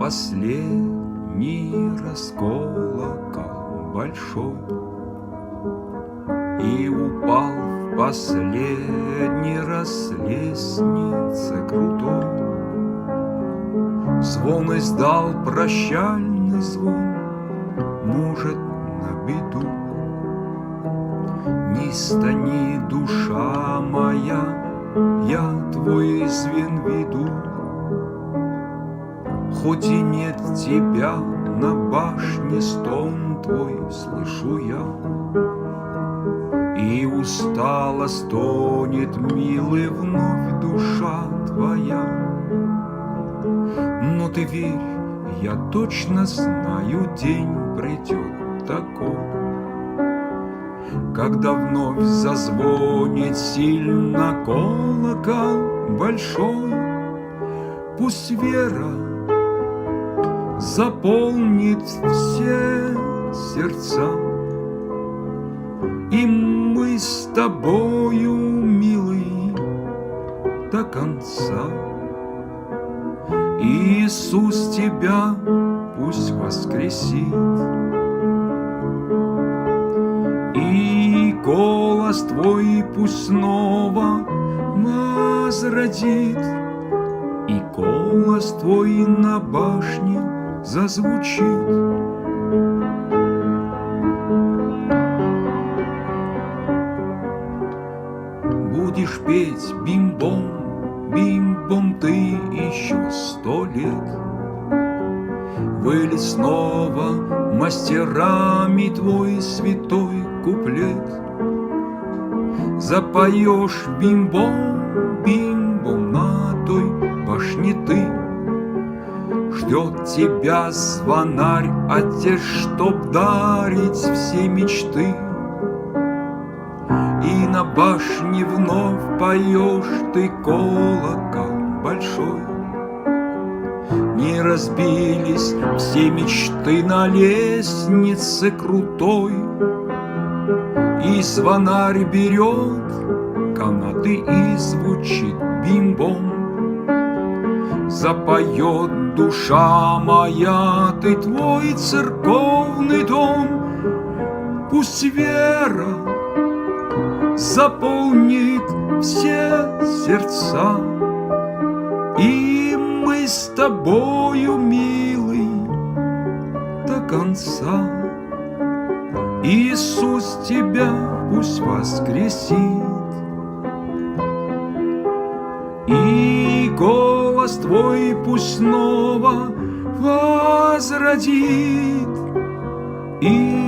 последний раз колокол большой, и упал в последний раз с лестницы крутой. Звон издал прощальный звон, может, на беду. Не стани, душа моя, я твой звен веду. Хоть и нет тебя, на башне стон твой слышу я. И устало стонет, милый, вновь душа твоя. Но ты верь, я точно знаю, день придет такой, когда вновь зазвонит сильно колокол большой. Пусть вера заполнит все сердца, и мы с тобою, милый, до конца. Иисус тебя пусть воскресит, и голос твой пусть снова возродит, и голос твой на башне зазвучит. Будешь петь бим-бом, бим-бом ты еще 100 лет. Вылет снова мастерами твой святой куплет. Запоешь бим-бом, бим-бом на той башне ты. Ждет тебя звонарь, отец, чтоб дарить все мечты. И на башне вновь поешь ты колокол большой. Не разбились все мечты на лестнице крутой, и звонарь берет канаты и звучит бим-бом. Запоет душа моя, ты твой церковный дом. Пусть вера заполнит все сердца, и мы с тобою, милый, до конца. Иисус тебя пусть воскресит, и голос твой пусть снова возродит, и